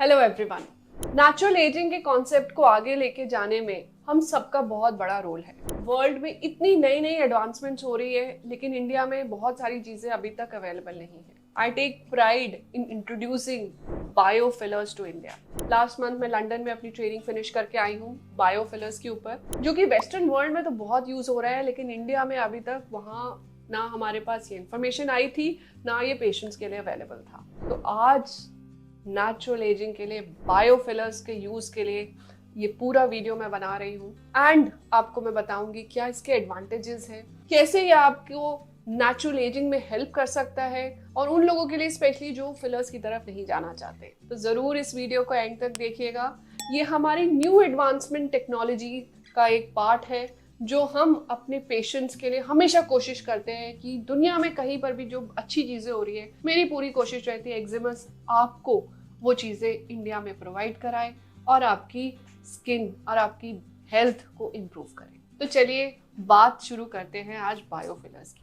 Hello everyone. Natural ageing के concept को आगे लेके जाने में हम सबका बहुत बड़ा रोल है। वर्ल्ड में इतनी नई नई एडवांसमेंट्स हो रही है, लेकिन इंडिया में बहुत सारी चीजें अभी तक अवेलेबल नहीं है। I take pride in introducing biofillers to India. Last month मैं लंदन में अपनी ट्रेनिंग फिनिश करके आई हूँ बायोफिलर्स के ऊपर, जो कि वेस्टर्न वर्ल्ड में तो बहुत यूज हो रहा है, लेकिन इंडिया में अभी तक वहाँ ना हमारे पास ये इन्फॉर्मेशन आई थी, ना ये पेशेंट्स के लिए अवेलेबल था। तो आज नेचुरल एजिंग के लिए बायोफिलर्स के यूज के लिए ये पूरा वीडियो मैं बना रही हूँ एंड आपको मैं बताऊंगी क्या इसके एडवांटेजेस हैं, कैसे ये आपको नेचुरल एजिंग में हेल्प कर सकता है, और उन लोगों के लिए स्पेशली जो फिलर्स की तरफ नहीं जाना चाहते। तो जरूर इस वीडियो को एंड तक देखिएगा। ये हमारी न्यू एडवांसमेंट टेक्नोलॉजी का एक पार्ट है जो हम अपने पेशेंट्स के लिए हमेशा कोशिश करते हैं कि दुनिया में कहीं पर भी जो अच्छी चीजें हो रही है, मेरी पूरी कोशिश रहती है एक्जिमस आपको वो चीजें इंडिया में प्रोवाइड कराए और आपकी स्किन और आपकी हेल्थ को इम्प्रूव करें। तो चलिए बात शुरू करते हैं आज बायोफिलर्स की।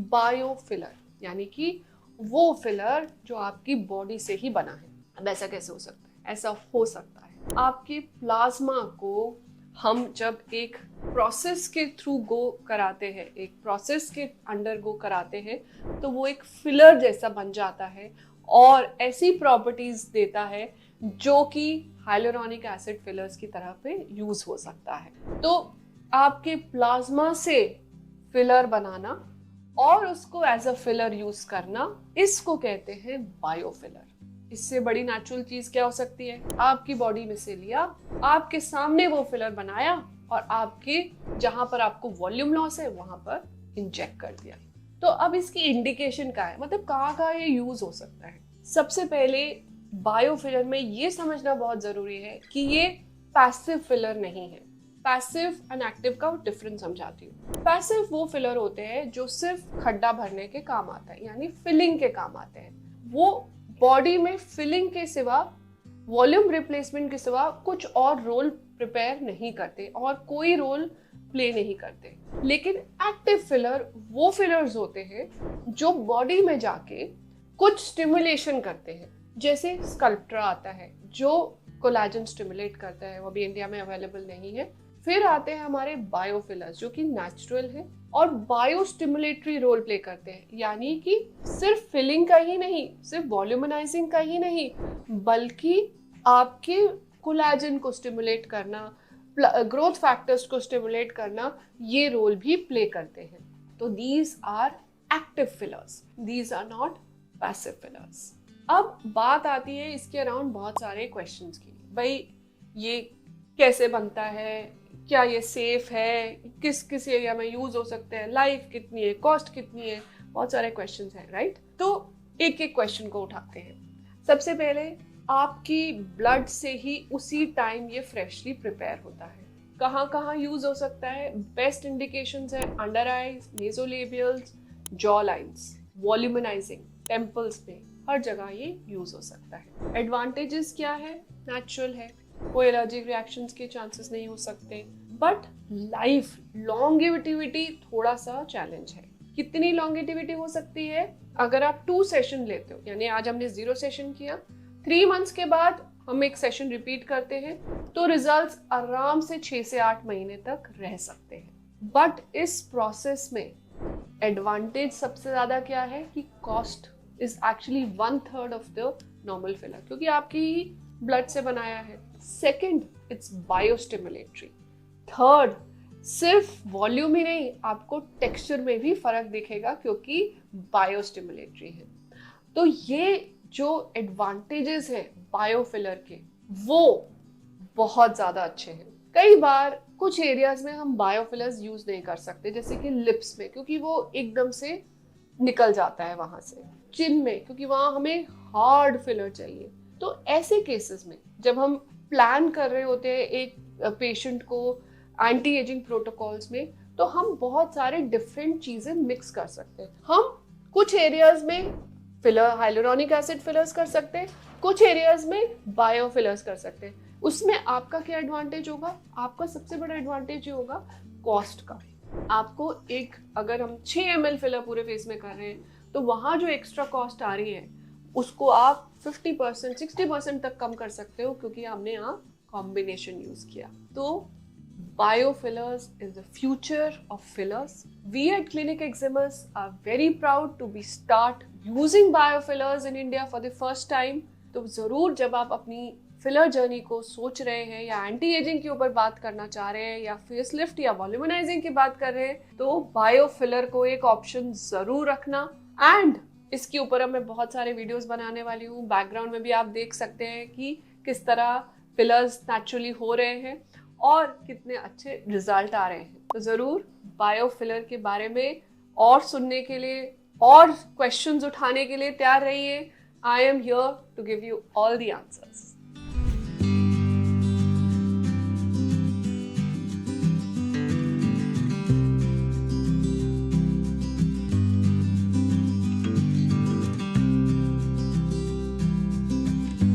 बायोफिलर यानी कि वो फिलर जो आपकी बॉडी से ही बना है। अब ऐसा कैसे हो सकता है? ऐसा हो सकता है आपके प्लाज्मा को हम जब एक प्रोसेस के थ्रू गो कराते हैं, एक प्रोसेस के अंडर गो कराते हैं, तो वो एक फिलर जैसा बन जाता है और ऐसी प्रॉपर्टीज देता है जो कि हाइलुरोनिक एसिड फिलर्स की तरह पे यूज हो सकता है। तो आपके प्लाज्मा से फिलर बनाना और उसको एज अ फिलर यूज करना, इसको कहते हैं बायोफिलर। इससे बड़ी नेचुरल चीज क्या हो सकती है? आपकी बॉडी में से लिया, आपके सामने वो फिलर बनाया और आपके जहां पर आपको वॉल्यूम लॉस है वहां पर इंजेक्ट कर दिया। तो अब इसकी इंडिकेशन क्या है, मतलब कहाँ ये यूज हो सकता है? सबसे पहले बायोफिलर में ये समझना बहुत जरूरी है कि ये पैसिव फिलर नहीं है। पैसिव एंड एक्टिव का डिफरेंस समझाती हूँ। पैसिव वो फिलर होते हैं जो सिर्फ खड्डा भरने के काम आता है, यानी फिलिंग के काम आते हैं। वो बॉडी में फिलिंग के सिवा, वॉल्यूम रिप्लेसमेंट के सिवा कुछ और रोल प्रिपेयर नहीं करते और कोई रोल प्ले नहीं करते। लेकिन एक्टिव फिलर वो फिलर्स होते हैं जो बॉडी में जाके कुछ स्टिमुलेशन करते हैं। जैसे स्कल्प्ट्रा आता है जो कोलेजन स्टिमुलेट करता है, वो भी इंडिया में अवेलेबल नहीं है। फिर आते हैं हमारे बायोफिलर्स जो कि नेचुरल है और बायो स्टिमुलेटरी रोल प्ले करते हैं, यानी कि सिर्फ फिलिंग का ही नहीं, सिर्फ वॉल्यूमनाइजिंग का ही नहीं, बल्कि आपके कोलेजन को स्टिमुलेट करना, ग्रोथ फैक्टर्स को स्टिमुलेट करना, ये रोल भी प्ले करते हैं। तो these are active fillers, these are not passive fillers. अब बात आती है इसके अराउंड बहुत सारे क्वेश्चंस की। भाई ये कैसे बनता है, क्या ये सेफ है, किस किस एरिया में यूज हो सकते हैं, लाइफ कितनी है, कॉस्ट कितनी है, बहुत सारे क्वेश्चंस हैं, राइट? तो एक एक क्वेश्चन को उठाते हैं। सबसे पहले आपकी ब्लड से ही उसी टाइम ये फ्रेशली प्रिपेयर होता है। कहाँ कहाँ यूज हो सकता है? बेस्ट इंडिकेशंस है under eyes, nasolabials, jaw lines, volumising, temples पे, हर जगह ये यूज हो सकता है। एडवांटेजेस क्या है? नेचुरल है, कोई एलर्जिक रिएक्शंस के चांसेस नहीं हो सकते, बट लाइफ लॉन्गेविटिविटी थोड़ा सा चैलेंज है। कितनी लॉन्गेविटिविटी हो सकती है? अगर आप 2 सेशन लेते हो, यानी आज हमने 0 सेशन किया, 3 मंथ्स के बाद हम एक सेशन रिपीट करते हैं, तो रिजल्ट्स आराम से 6 से 8 महीने तक रह सकते हैं। बट इस प्रोसेस में एडवांटेज सबसे ज्यादा क्या है कि cost is actually 1/3 of the normal filler, क्योंकि आपकी ब्लड से बनाया है। Second, it's biostimulatory. थर्ड, सिर्फ वॉल्यूम ही नहीं, आपको टेक्सचर में भी फर्क दिखेगा क्योंकि बायोस्टिमुलेटरी है। तो ये जो एडवांटेजेस हैं बायोफिलर के, वो बहुत ज्यादा अच्छे हैं। कई बार कुछ एरियाज में हम बायोफिलर्स यूज नहीं कर सकते, जैसे कि लिप्स में, क्योंकि वो एकदम से निकल जाता है वहां से। चिन में, क्योंकि वहां हमें हार्ड फिलर चाहिए। तो ऐसे केसेस में जब हम प्लान कर रहे होते हैं एक पेशेंट को एंटी एजिंग प्रोटोकॉल्स में, तो हम बहुत सारे डिफरेंट चीजें मिक्स कर सकते हैं। हम कुछ एरियाज में फिलर हाइलुरोनिक एसिड फिलर्स कर सकते हैं, कुछ एरियाज में बायोफिलर्स कर सकते हैं। उसमें आपका क्या एडवांटेज होगा? आपका सबसे बड़ा एडवांटेज ये होगा कॉस्ट का। आपको एक, अगर हम 6 ml फिलर पूरे फेस में कर रहे हैं तो वहाँ जो एक्स्ट्रा कॉस्ट आ रही है उसको आप 50% 60% तक कम कर सकते हो, क्योंकि हमने यहाँ कॉम्बिनेशन यूज किया। तो biofillers is the future of fillers. We at Clinic Eczemus are very proud to be start using biofillers in India for the first time. तो जरूर जब आप अपनी फिलर जर्नी को सोच रहे हैं या एंटी एजिंग के ऊपर बात करना चाह रहे हैं या फेसलिफ्ट या वॉल्यूमनाइजिंग की बात कर रहे हैं, तो बायोफिलर को एक ऑप्शन जरूर रखना। एंड इसके ऊपर अब मैं बहुत सारे वीडियोस बनाने वाली हूँ। बैकग्राउंड में भी आप देख सकते हैं कि किस तरह फिलर्स नेचुरली हो रहे हैं और कितने अच्छे रिजल्ट आ रहे हैं। तो जरूर बायोफिलर के बारे में और सुनने के लिए और क्वेश्चंस उठाने के लिए तैयार रहिए। I am here to give you all the answers.